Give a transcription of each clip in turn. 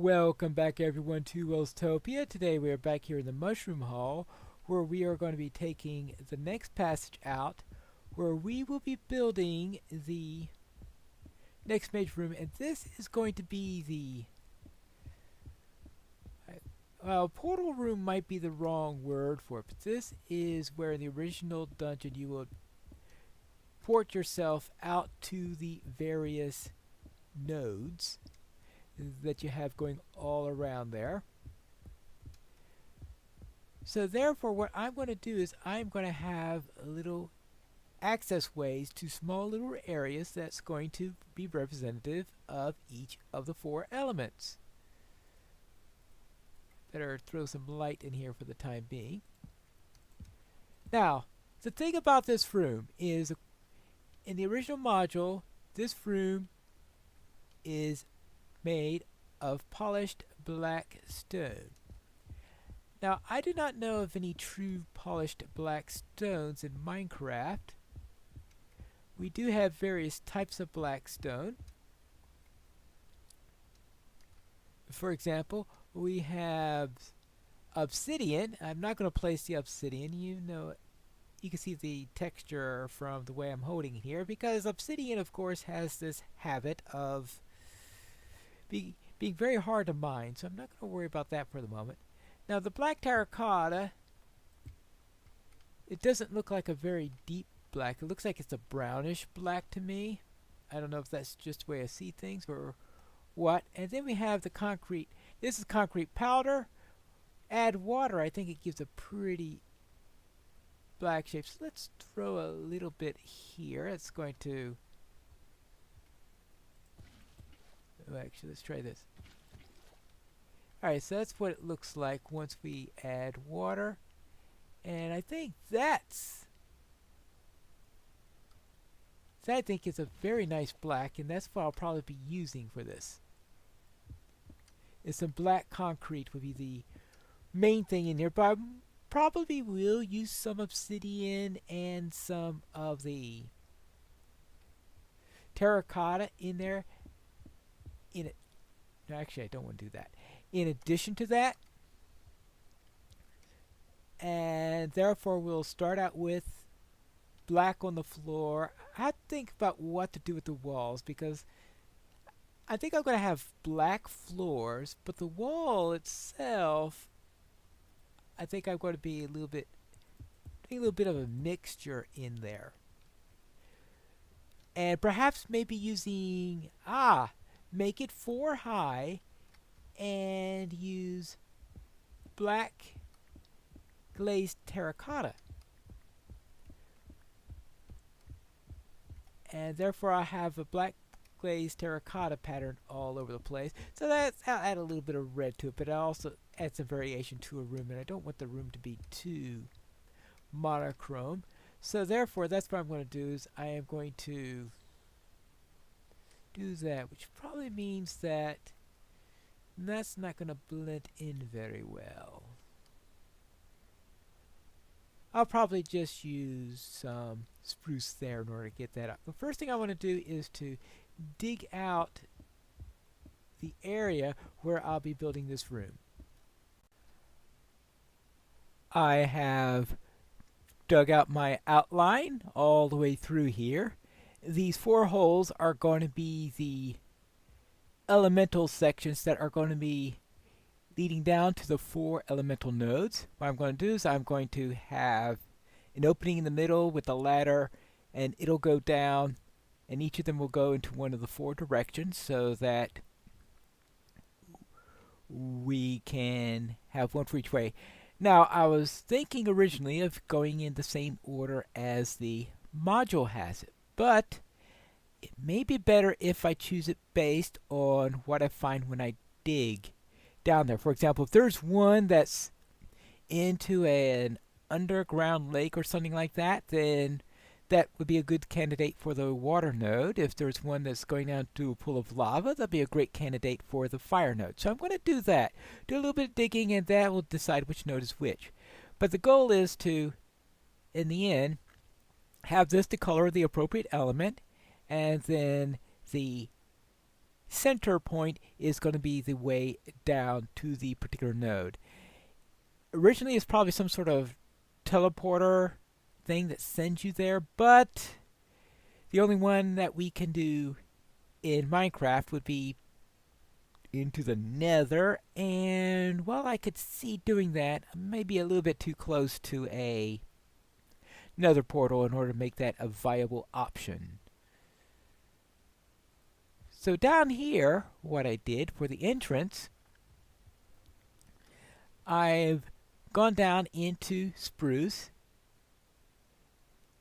Welcome back everyone to Welstopia. Today we are back here in the Mushroom Hall where we are going to be taking the next passage out where we will be building the next major room, and this is going to be the well, portal room might be the wrong word for it, but this is where in the original dungeon you will port yourself out to the various nodes that you have going all around there. So therefore what I'm going to do is I'm going to have little access ways to small little areas that's going to be representative of each of the four elements. Better throw some light in here for the time being. Now, the thing about this room is in the original module, this room is made of polished black stone. Now, I do not know of any true polished black stones in Minecraft. We do have various types of black stone. For example, we have obsidian. I'm not going to place the obsidian. You can see the texture from the way I'm holding it here, because obsidian, of course, has this habit of being very hard to mine, so I'm not going to worry about that for the moment. Now, the black terracotta, it doesn't look like a very deep black. It looks like it's a brownish black to me. I don't know if that's just the way I see things or what. And then we have the concrete. This is concrete powder. Add water, I think it gives a pretty black shape. So let's throw a little bit here. It's going to... Oh, actually, let's try this. Alright, so that's what it looks like once we add water. And I think that I think is a very nice black, and that's what I'll probably be using for this. Is some black concrete would be the main thing in here, but I probably will use some obsidian and some of the terracotta in there. No, actually, I don't want to do that. In addition to that, and therefore we'll start out with black on the floor. I have to think about what to do with the walls, because I think I'm going to have black floors, but the wall itself, I think I'm going to be doing a little bit of a mixture in there. And perhaps maybe using, make it 4 high and use black glazed terracotta. And therefore I have a black glazed terracotta pattern all over the place. So I'll add a little bit of red to it, but I'll also add some variation to a room, and I don't want the room to be too monochrome. So therefore that's what I'm going to do, is I am going to do that, which probably means that that's not going to blend in very well. I'll probably just use some spruce there in order to get that up. The first thing I want to do is to dig out the area where I'll be building this room. I have dug out my outline all the way through here. These 4 holes are going to be the elemental sections that are going to be leading down to the 4 elemental nodes. What I'm going to do is I'm going to have an opening in the middle with a ladder, and it'll go down, and each of them will go into one of the 4 directions, so that we can have one for each way. Now, I was thinking originally of going in the same order as the module has it, but it may be better if I choose it based on what I find when I dig down there. For example, if there's one that's into an underground lake or something like that, then that would be a good candidate for the water node. If there's one that's going down to a pool of lava, that'd be a great candidate for the fire node. So I'm going to do that. Do a little bit of digging, and that will decide which node is which. But the goal is to, in the end, have this to color the appropriate element, and then the center point is going to be the way down to the particular node. Originally, it's probably some sort of teleporter thing that sends you there, but the only one that we can do in Minecraft would be into the nether, and while I could see doing that, maybe a little bit too close to a nether portal in order to make that a viable option. So down here, what I did for the entrance, I've gone down into spruce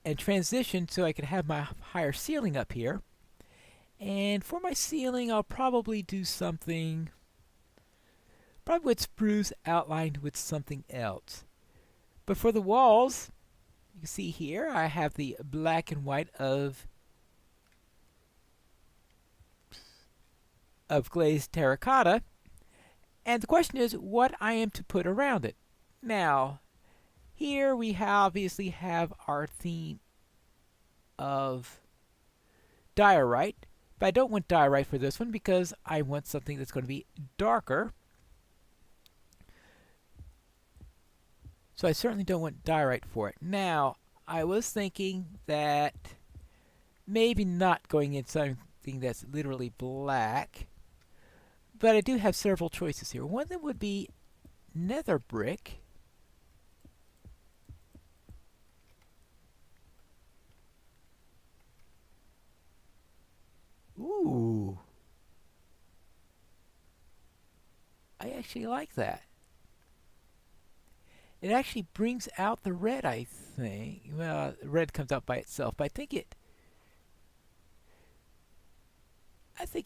and transitioned so I could have my higher ceiling up here. And for my ceiling, I'll probably do something, probably with spruce outlined with something else. But for the walls, you can see here, I have the black and white of glazed terracotta. And the question is what I am to put around it. Now, here we obviously have our theme of diorite. But I don't want diorite for this one because I want something that's going to be darker. So I certainly don't want diorite for it. Now, I was thinking that maybe not going in something that's literally black. But I do have several choices here. One that would be nether brick. Ooh. I actually like that. It actually brings out the red, I think. Well, red comes out by itself, but I think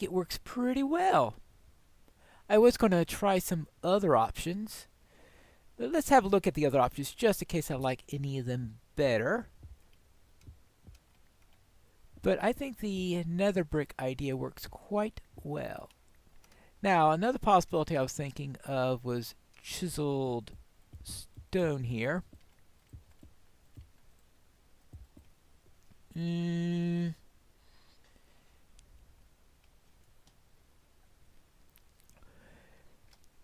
it works pretty well. I was going to try some other options. But let's have a look at the other options just in case I like any of them better. But I think the nether brick idea works quite well. Now, another possibility I was thinking of was chiseled stone here. In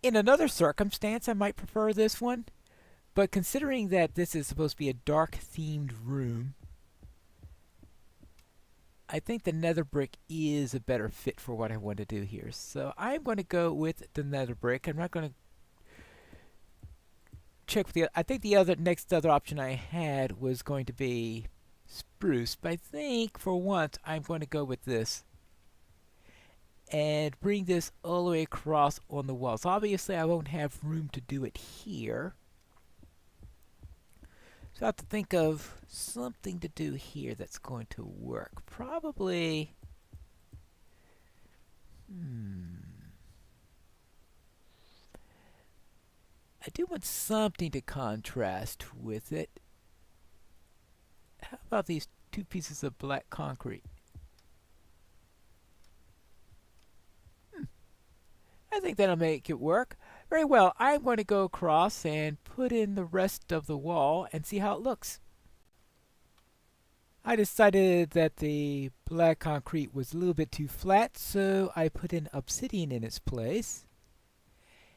another circumstance, I might prefer this one. But considering that this is supposed to be a dark-themed room, I think the nether brick is a better fit for what I want to do here. So I'm going to go with the nether brick. I'm not going to check with the... I think the next other option I had was going to be spruce. But I think for once I'm going to go with this. And bring this all the way across on the walls. Obviously I won't have room to do it here. So I have to think of something to do here that's going to work. Probably... I do want something to contrast with it. How about these two pieces of black concrete? I think that'll make it work. Very well, I'm going to go across and put in the rest of the wall and see how it looks. I decided that the black concrete was a little bit too flat, so I put in obsidian in its place.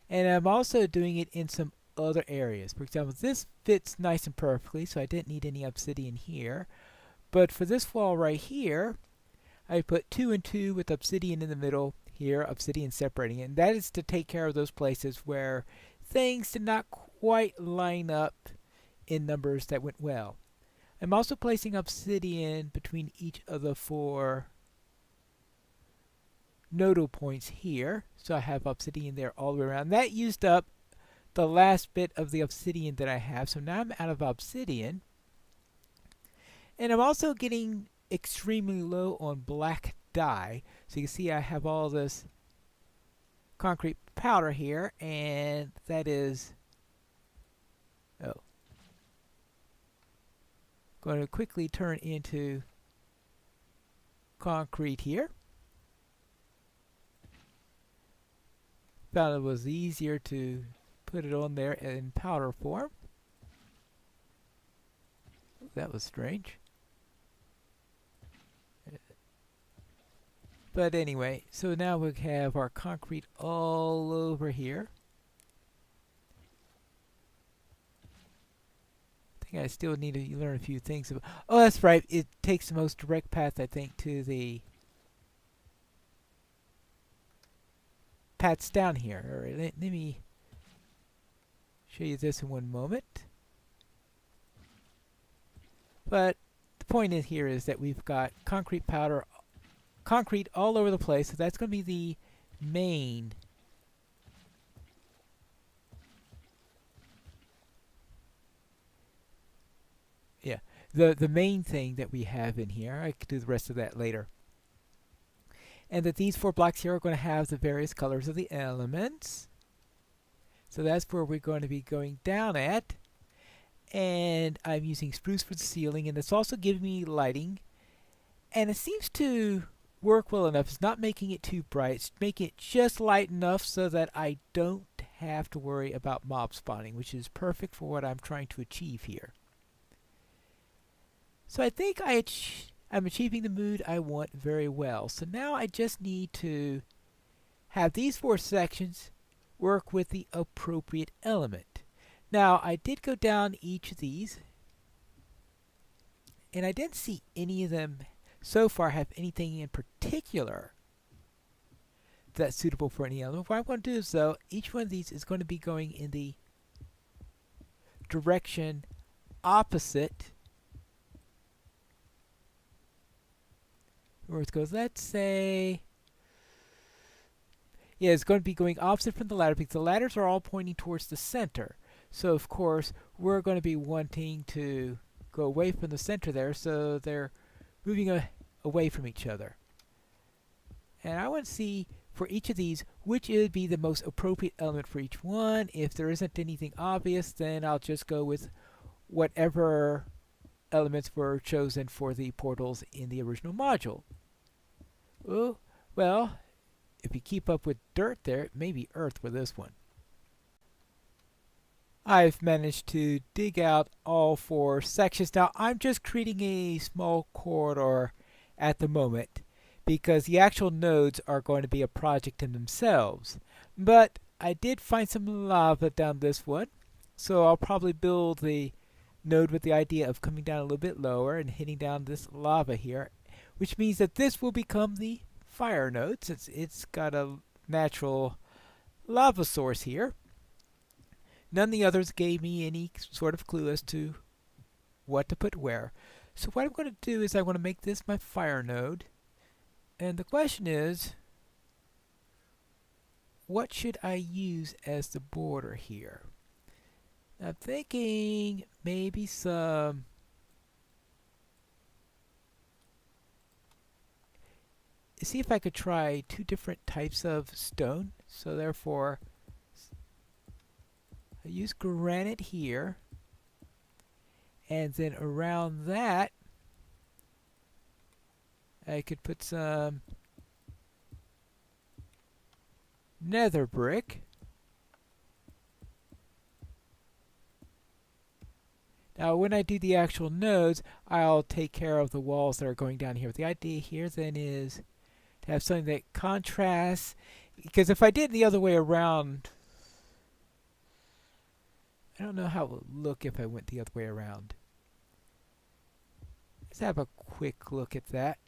And I'm also doing it in some other areas. For example, this fits nice and perfectly, so I didn't need any obsidian here. But for this wall right here, I put 2 and 2 with obsidian in the middle. Here, obsidian separating it. And that is to take care of those places where things did not quite line up in numbers that went well. I'm also placing obsidian between each of the 4 nodal points here. So I have obsidian there all the way around. That used up the last bit of the obsidian that I have. So now I'm out of obsidian. And I'm also getting extremely low on black dye. So you can see I have all this concrete powder here, and that is going to quickly turn into concrete here. Found it was easier to put it on there in powder form. That was strange. But anyway, so now we have our concrete all over here. I think I still need to learn a few things about. Oh, that's right. It takes the most direct path, I think, to the paths down here. All right, let me show you this in one moment. But the point is here is that we've got concrete powder, concrete all over the place. So that's going to be the main the main thing that we have in here. I could do the rest of that later. And that these 4 blocks here are going to have the various colors of the elements. So that's where we're going to be going down at. And I'm using spruce for the ceiling, and it's also giving me lighting. And it seems to work well enough. It's not making it too bright. It's making it just light enough so that I don't have to worry about mob spawning, which is perfect for what I'm trying to achieve here. So I think I'm achieving the mood I want very well. So now I just need to have these 4 sections work with the appropriate element. Now, I did go down each of these, and I didn't see any of them so far have anything in particular that's suitable for any element. What I'm going to do is, though, each one of these is going to be going in the direction opposite where it goes. Let's say, yeah, it's going to be going opposite from the ladder because the ladders are all pointing towards the center. So, of course, we're going to be wanting to go away from the center there, so they're moving away from each other. And I want to see, for each of these, which would be the most appropriate element for each one. If there isn't anything obvious, then I'll just go with whatever elements were chosen for the portals in the original module. Oh, well, if you keep up with dirt there, it may be earth with this one. I've managed to dig out all 4 sections. Now, I'm just creating a small corridor at the moment because the actual nodes are going to be a project in themselves. But I did find some lava down this one, so I'll probably build the node with the idea of coming down a little bit lower and hitting down this lava here, which means that this will become the fire node since it's got a natural lava source here. None of the others gave me any sort of clue as to what to put where. So what I'm going to do is I want to make this my fire node. And the question is, what should I use as the border here? I'm thinking maybe some see if I could try 2 different types of stone. So therefore, I use granite here, and then around that I could put some nether brick. Now when I do the actual nodes, I'll take care of the walls that are going down here. The idea here then is to have something that contrasts, because if I did the other way around, I don't know how it would look if I went the other way around. Let's have a quick look at that.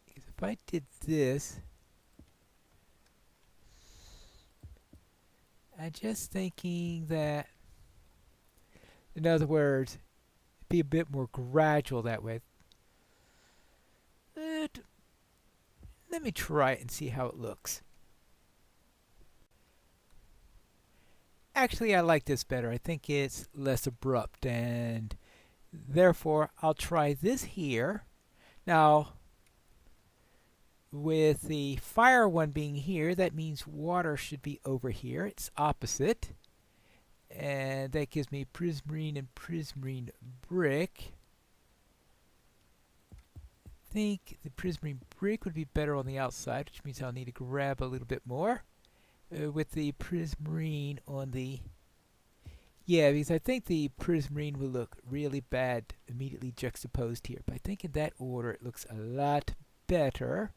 Because if I did this, I'm just thinking that, in other words, it'd be a bit more gradual that way. Let me try it and see how it looks. Actually, I like this better. I think it's less abrupt, and therefore I'll try this here. Now, with the fire one being here, that means water should be over here. It's opposite. And that gives me prismarine and prismarine brick. I think the prismarine brick would be better on the outside, which means I'll need to grab a little bit more. With the prismarine on the... Yeah, because I think the prismarine will look really bad immediately juxtaposed here. But I think in that order it looks a lot better.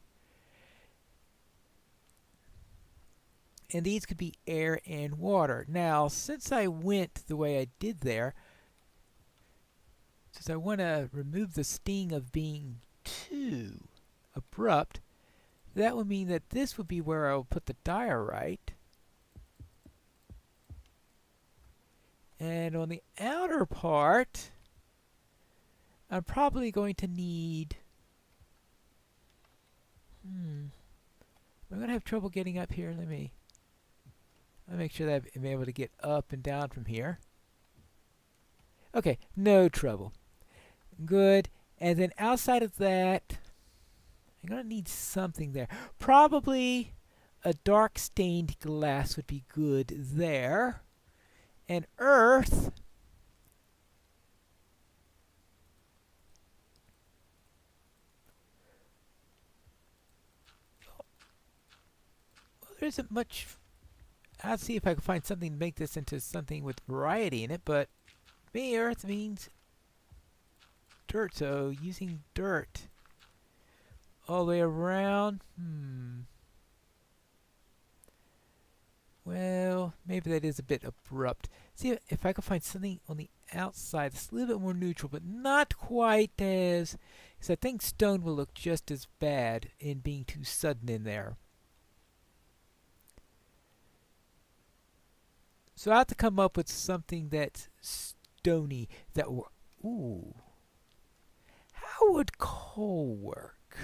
And these could be air and water. Now, since I went the way I did there, since I want to remove the sting of being too abrupt, that would mean that this would be where I'll put the diorite. And on the outer part, I'm probably going to need... I'm going to have trouble getting up here. Let me make sure that I'm able to get up and down from here. Okay, no trouble. Good. And then outside of that, I'm going to need something there. Probably a dark stained glass would be good there. And earth, well, there isn't much. I'll see if I can find something to make this into something with variety in it, but me, earth means dirt, so using dirt all the way around, well, maybe that is a bit abrupt. See if I can find something on the outside that's a little bit more neutral, but not quite as... because I think stone will look just as bad in being too sudden in there. So I have to come up with something that's stony that will... Ooh. How would coal work?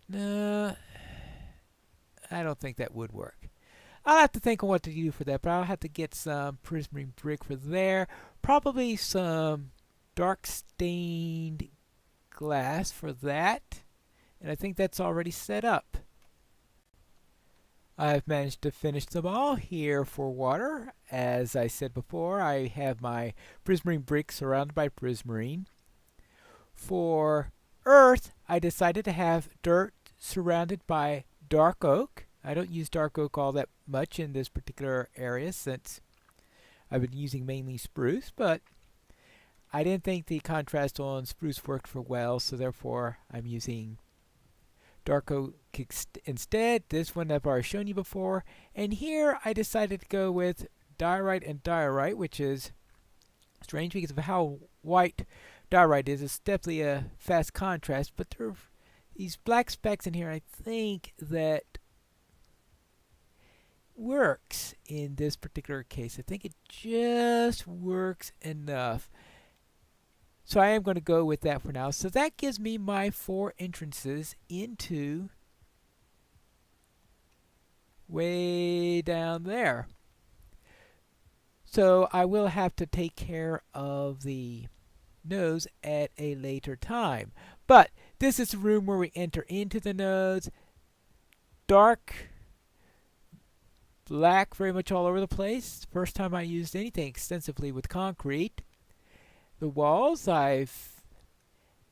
No, I don't think that would work. I'll have to think of what to do for that, but I'll have to get some prismarine brick for there. Probably some dark stained glass for that. And I think that's already set up. I've managed to finish them all here for water. As I said before, I have my prismarine brick surrounded by prismarine. For earth, I decided to have dirt surrounded by dark oak. I don't use dark oak all that much in this particular area since I've been using mainly spruce, but I didn't think the contrast on spruce worked for well, so therefore I'm using dark oak instead. This one I've already shown you before. And here I decided to go with diorite and diorite, which is strange because of how white diorite is. It's definitely a fast contrast, but there are these black specks in here I think that works in this particular case. I think it just works enough. So I am going to go with that for now. So that gives me my 4 entrances into way down there. So I will have to take care of the nodes at a later time. But this is the room where we enter into the nodes. Dark black very much all over the place. First time I used anything extensively with concrete. The walls, I've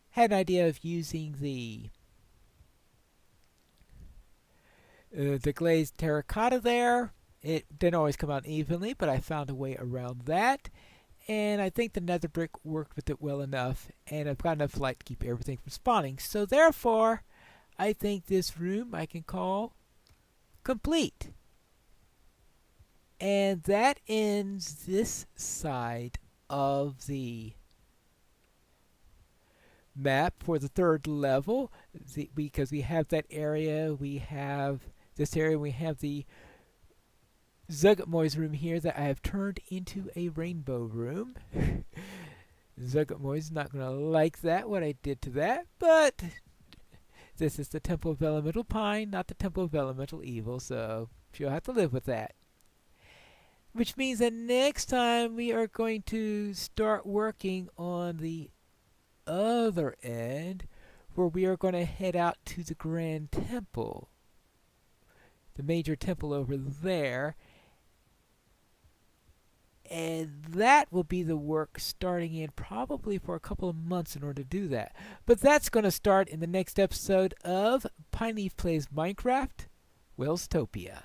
had an idea of using the glazed terracotta there. It didn't always come out evenly, but I found a way around that. And I think the nether brick worked with it well enough, and I've got enough light to keep everything from spawning. So therefore, I think this room I can call complete. And that ends this side of the map for the 3rd level. Because we have that area, we have this area, we have the Zuggtmoy's room here that I have turned into a rainbow room. Zuggtmoy is not going to like that, what I did to that, but this is the Temple of Elemental Pine, not the Temple of Elemental Evil, so she'll have to live with that. Which means that next time we are going to start working on the other end, where we are going to head out to the Grand Temple, the major temple over there. And that will be the work starting in probably for a couple of months in order to do that. But that's going to start in the next episode of Pineleaf Plays Minecraft, Welstopia.